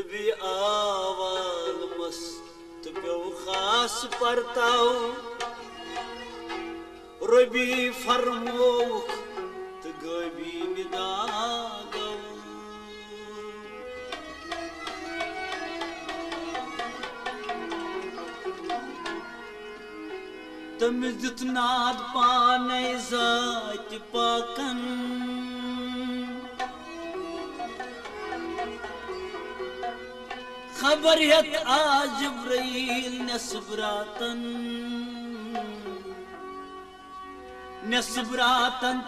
नबी आवाल मस्त प्यो खास परताव रबी फरमोख तो गबी निदागो तम दित नाद पाने जात पाकन खबर यत आज जिब्रील नस्बरातन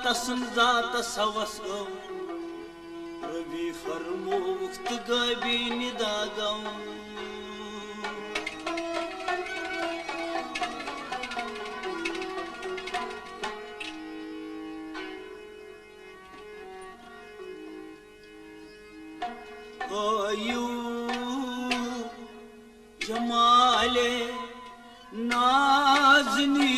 तसन जात सवस गो रबी फरमोख्त गबी निदागो यू जमाले नाज़नी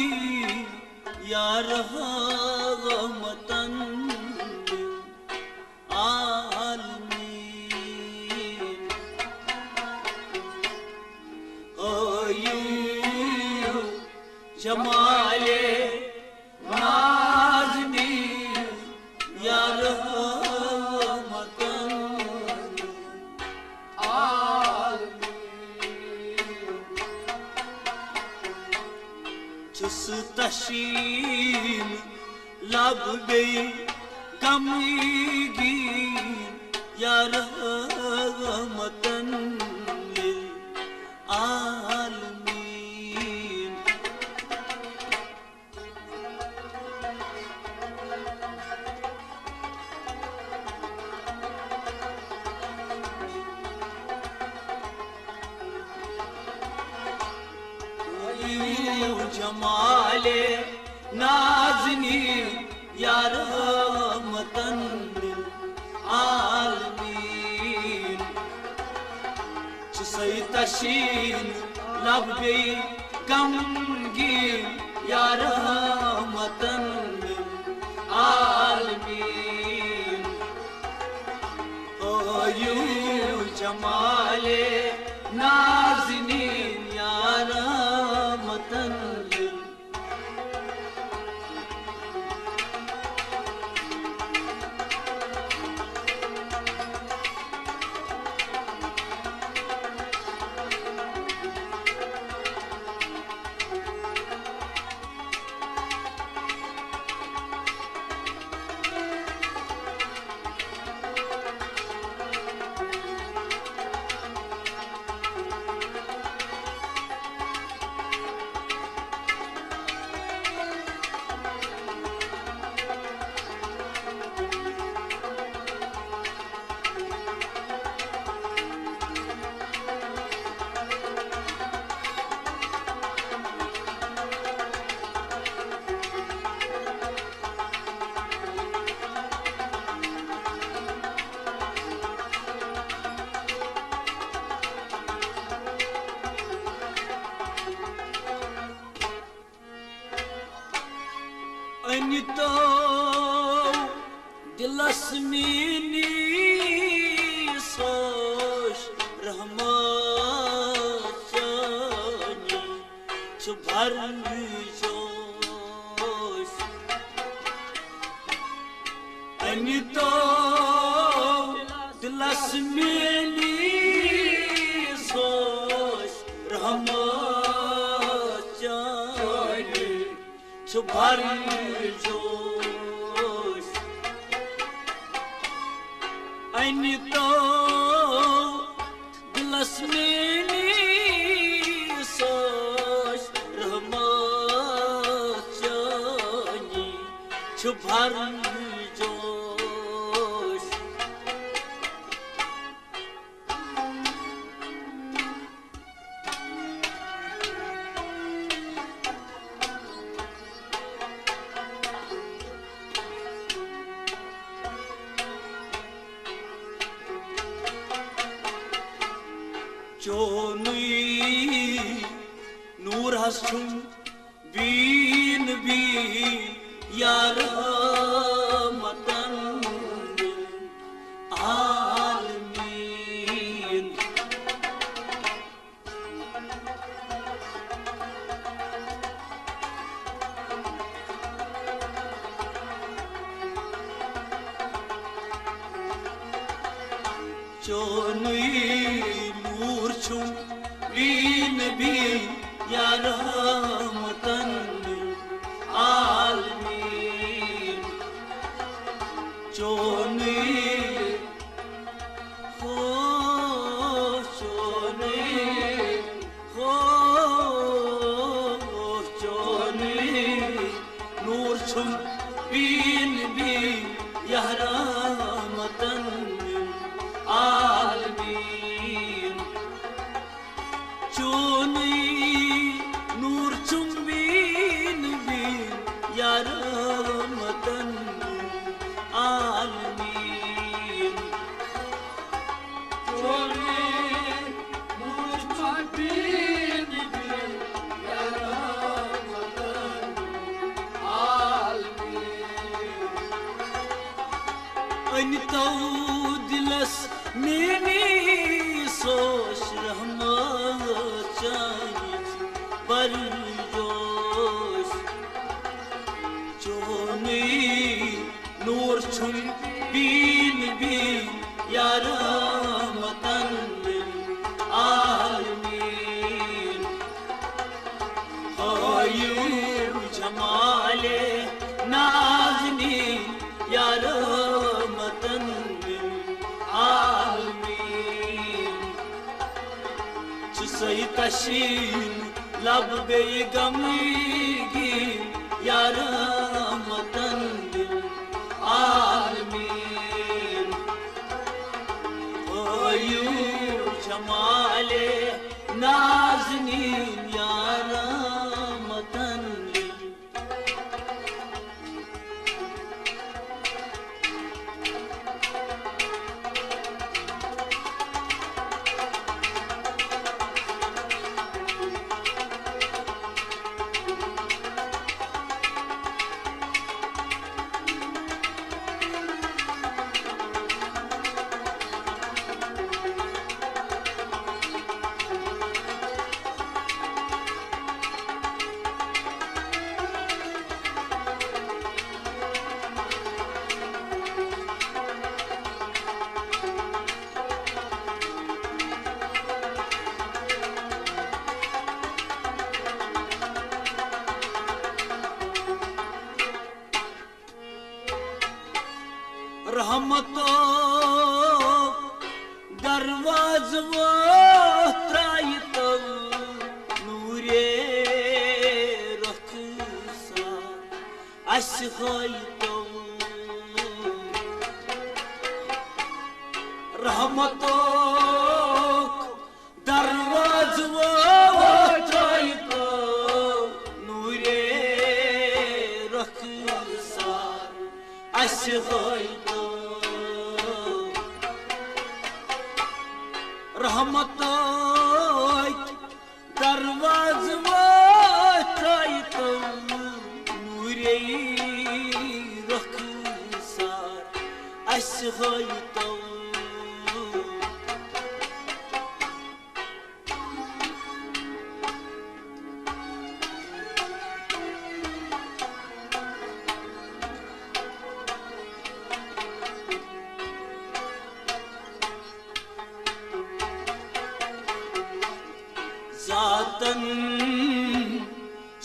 या रहमतन आलमीन यू जमाले नाज़नी या तशीम लब गई कमीगी या रहमतन लिल आलमीन जमाले नाज़नी या रहमतन लिल आलमीन सही तशीन लब गई कमगी या रहमतन लिल आलमीन यू जमाले नाज़नी या रहमतन तो दिलस मीनी सोश रहमत चानी भर जोश तो दिलस मीनी सोश रहमत चानी भर जोश तो दिलस मीनी सोश रहमत चानी भर जोश नूर हसुम बीन भी या रहमतन आलमीन चोनुई नूर छुम बीन बीन या रहमतन आलमीन चोनुई हो चोनुई नूर छुम बीन बीन या रहमतन आलमीन चोनुई नूर चुंबीन बीन या रहमतन आलमीन चोनुई नूर चुंबीन बीन या रहमतन आलमीन अनितो दिलस मेनी सोच रहमत चाहिए बरजोश चोनुई नूर छुम बीन बीन या रहमतन आलमीन हायू जमाले नाज़नीन या रहमतन आलमीन सही तशीन लब बेगमगी या रहमतन आलमीन आयू जमाले नाज़नीन या रहमतन रहमतो दरवाज़ो त्रायतो नूरे रखसा अशहयतो रहमतो दरवाज़ो त्रायतो नूरे रखसा अशहयतो रहमतो दरवाज़ो त्रायतो नूरे रखसा अशहयतो जातन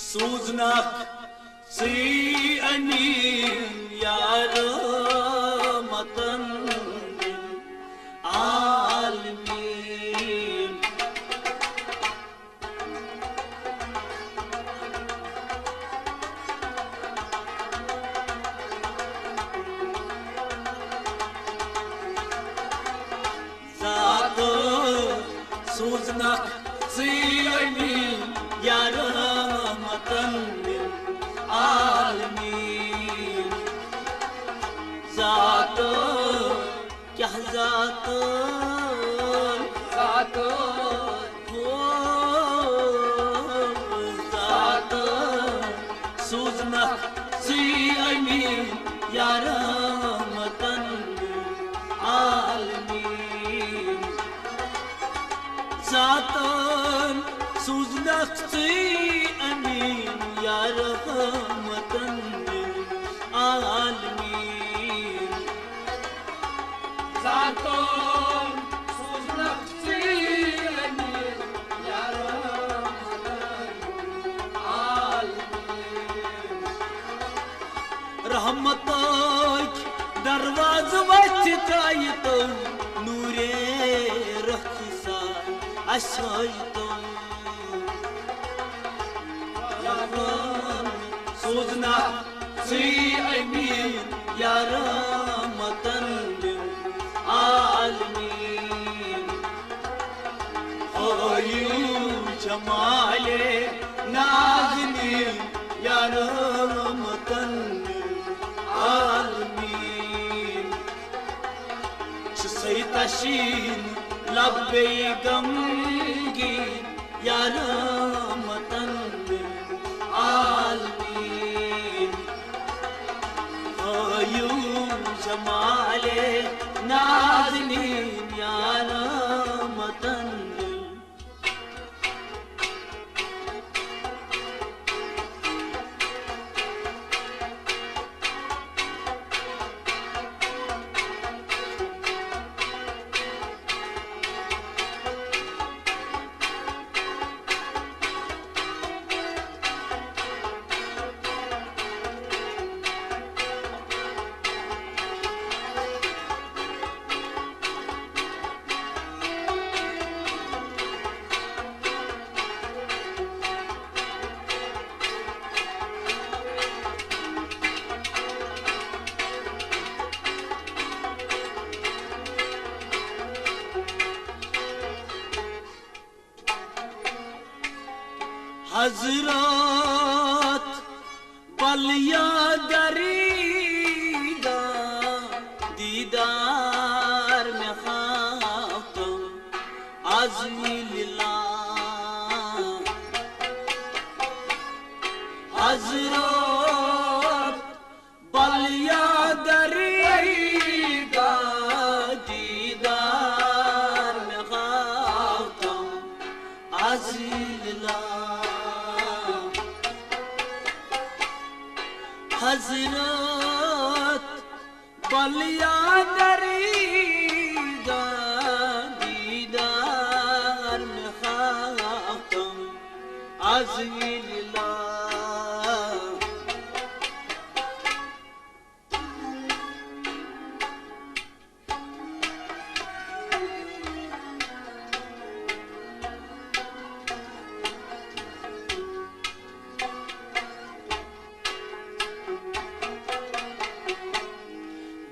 सूजनाक सी अनी या रहमतन आलमीन जातन सूजनाक ज़ियनी या रहमतन आलमीन ज़ातो क्या ज़ातो ज़ातो हो ज़ातो सूजना ज़ियनी या रहमतन आलमीन ज़ातन सूजनख्ती अमीन या रहमतन आलमीन ज़ातन रोज वचतायतो नूरे रखसा अशायतो सोजना सी अमीन या रहमतन आलमीन आयू जमाले नाज़नीन या रहमतन आलमीन सैतशीन लब्बे गमगीन या रहमतन आलमीन आयू जमाले नाज़नीन या रहमतन हज़रत बलिया दरीदा दीदार में खातम आज़मी लिला हज़रत बलिया दरीदा दीदार में खातम आज़मी लिला हज़रत बलिया दरीदा दीदार में खातम आज़मी लिला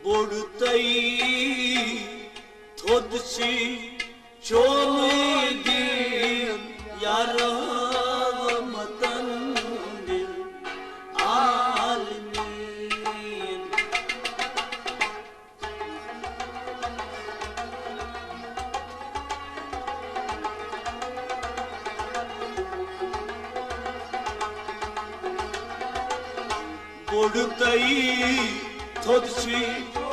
बुड़तई थोदसी चोमेदीन या रहमतन आलमीन बुड़तई थोदसी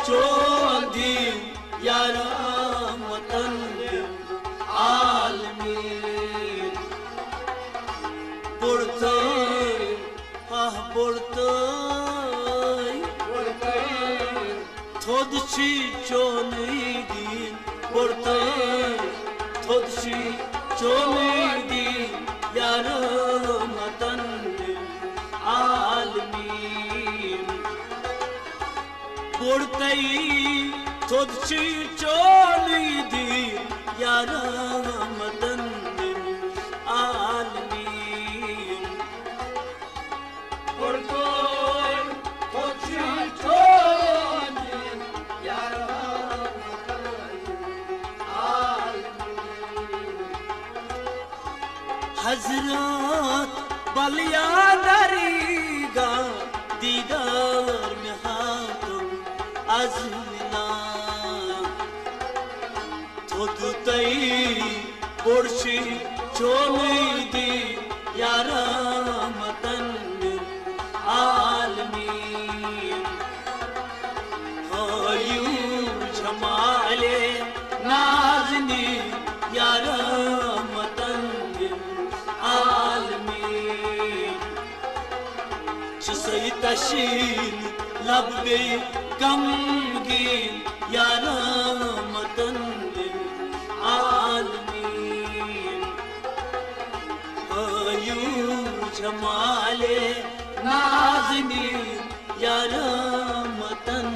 चोदीन या रहमतन आलमीन बुड़तई बुड़तई थोदसी चोदीन बुड़तई थोदसी चोदीन या रहमतन आलमीन बुड़तई थोदसी चोदीन या रहमतन आलमीन बुड़तई थोदसी चोदीन या रहमतन आलमीन हज़रत बलिया दरीदा दीदार में हाथम आज़मिना थोदतई बुड़सी चोमेदी या रहमतन आलमीन आयू जमाले नाज़नीन या रहमतन आलमीन सैतशीन लब्बे गमगीन या रहमतन आलमीन आयू जमाले नाज़नीन या रहमतन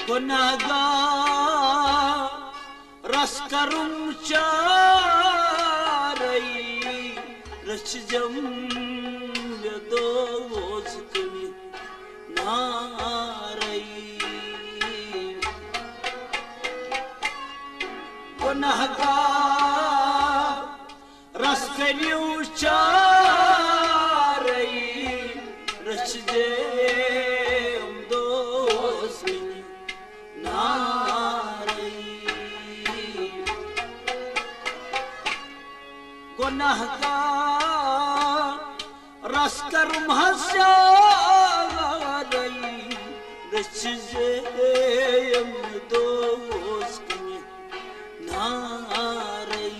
गुनाहगार रस करूं चारई रचजम दोस्त नारई गुनाहगार रस करूं चारई रचजम दोस्त गुनाहगार रस करूं हस्यारई रचजम दोस्त नारई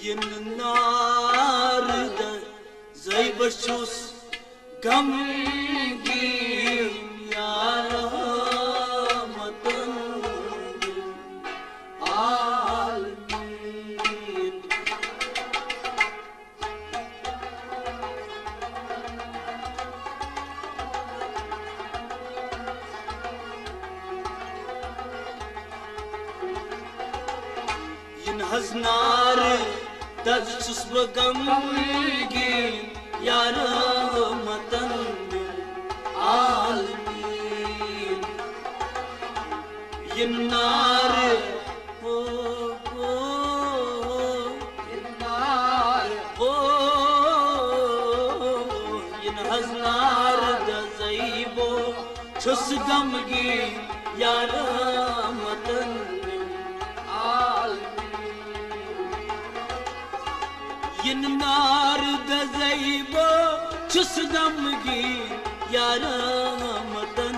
Yıllarda zayıfışız gamgin yaramadın alemin Yin haznarı Tazsız gamgin yaramatan alemin Yinnar yinnar yin haznar da zaybo çös gamgin yaramatan Yinnar da zaybo çüs gamgin yaramatan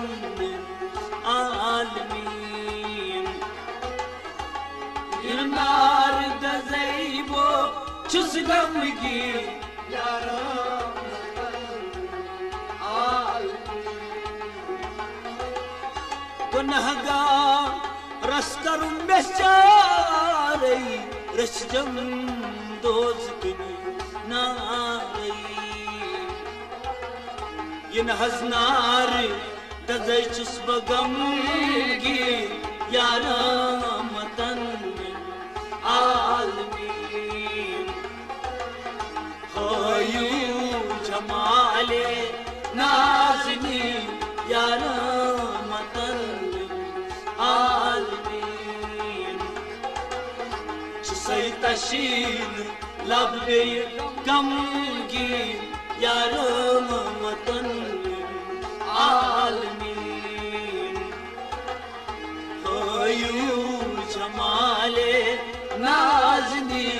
alemin Yinnar da zaybo çüs gamgin yaramatan alemin Gunaahgar ras karum beşarey rachjam dost नारई Yin haznar dazay çus gamgin yaramatan alemin hayu jamale nazmi yaramatan alemin çusay taşin labbe gamgin yaramatan alemin hayu jamale nazni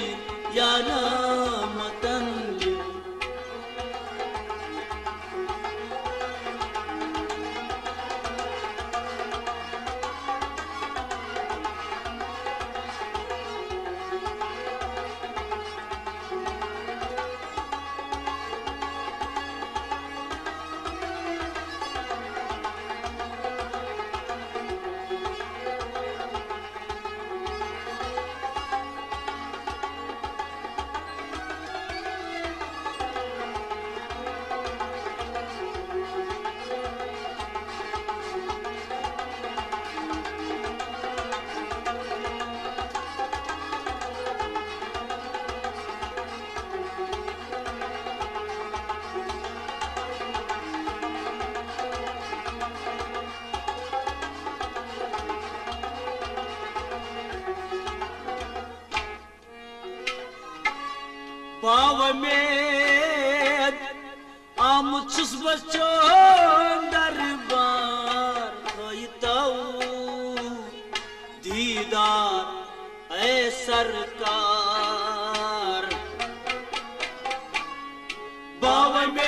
yaramatan Pavamed amuçus bachon darbar hoytau didar ay sarkar Pavamed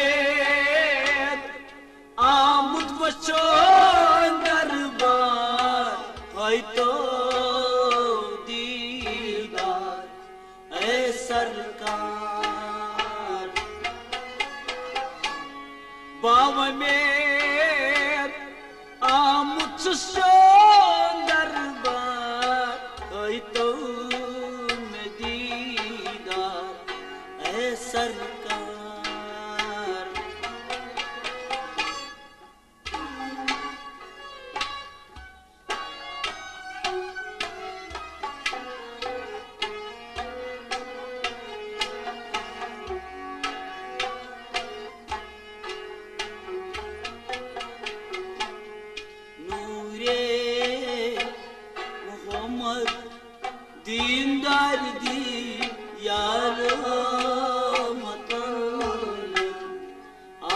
amut bachon darbar hoytau didar ay sarkar Pavamer Amutsushon Darbar Aito Medida Sarkar दीनदार दी यार मतल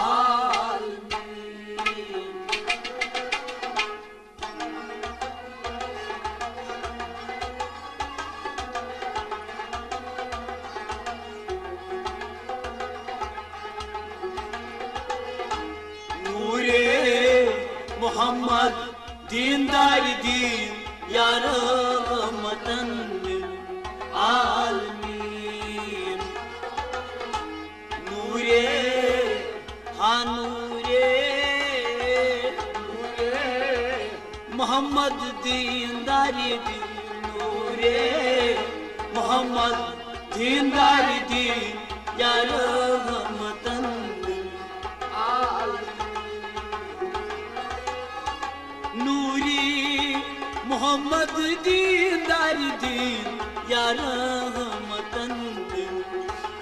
आलमीन नूरे मोहम्मद दीनदार दीन यार मतन आलमीन नूरे नूरे मोहम्मद दीनदारी दीन नूरे मोहम्मद दीनदारी दीन या रहमतन नूरी मोहम्मद दीनदारी दीन या रहमतन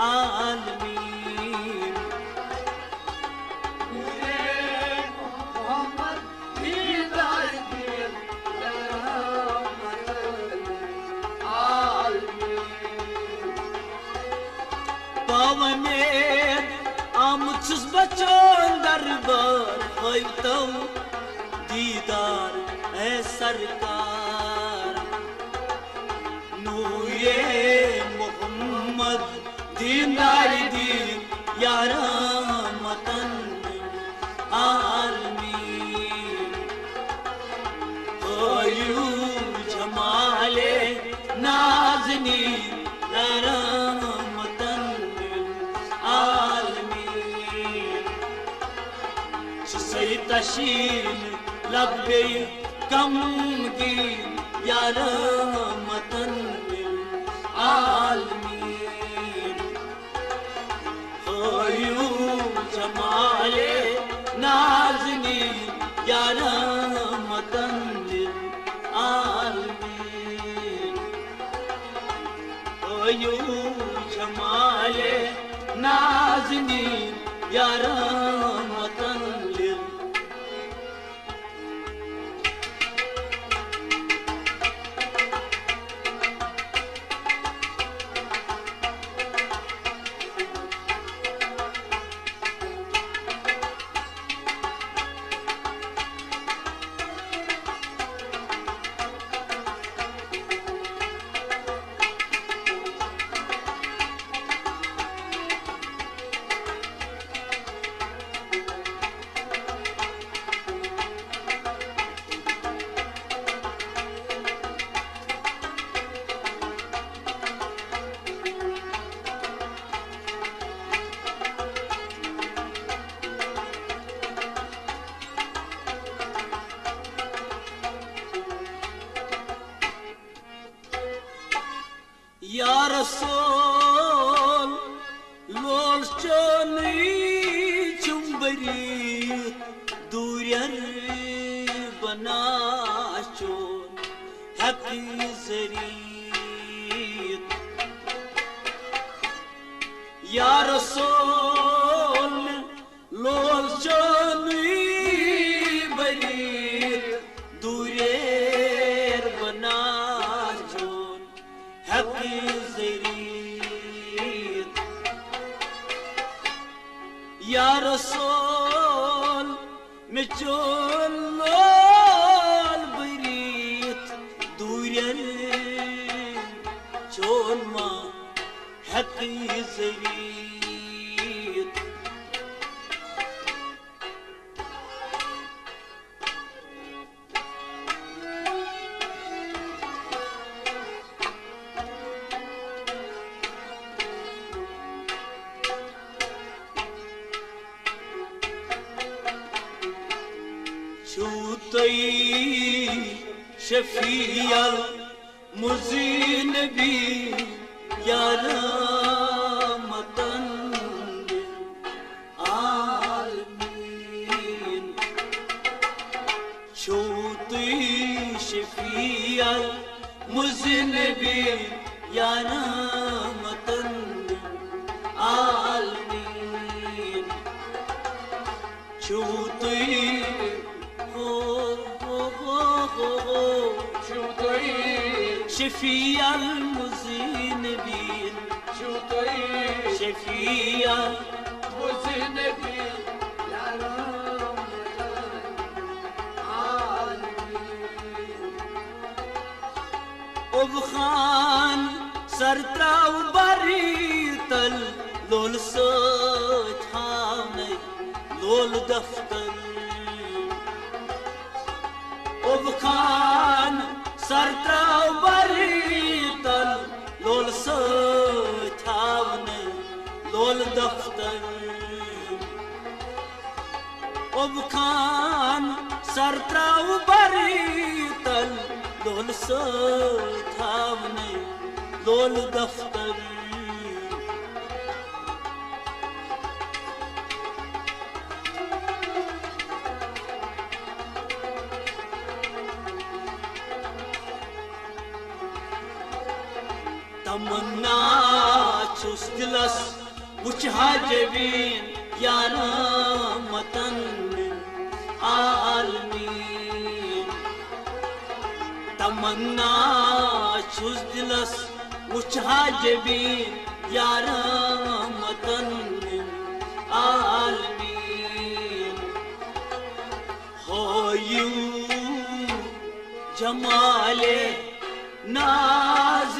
आलमीन मोहम्मद दीनदार दीन या रहमतन आलमीन पावने आमुचुस बचों दरबार होइतो दीदार ऐ सरकार नूरे मोहम्मद दीनदारी दीन या रहमतन आलमीन होयू जमाले नाज़नीन या रहमतन आलमीन सही तशीन लब्बे कमगीन या रहमतन आलमीन होयू जमाले नाज़नीन या रहमतन आलमीन होयू जमाले नाज़नीन या रहमतन या रसूल लोल चोनी चुंबरी दूरियर बनाचोन हकी जरीत या रसूल लोल चोनी बरी दूरियर बनाचोन हकी जरीत या रसूल में चोल लोल बरीत दूरियर चोल मा हकी जरीत छूतई शफीअल मुज़ीन भी या रहमतन आलमीन छूतई शफीअल मुज़ीन भी या रहमतन आलमीन छूतई شفيع المذنبين شفيع المذنبين يا رحمة العالمين وبخان سرتراو بريتل لول صوت حامي لول دفتر وبخان سرتراو بريتل لول صوت حامي لول دفتر وبخان سرتراو بريتل لول صوت حامي لول دفتر तमन्ना छुस दिलस वुच हाजबीन या रहमतन आलमीन तमन्ना छुस दिलस वुच हाजबीन या रहमतन आलमीन हो यू जमाले नाज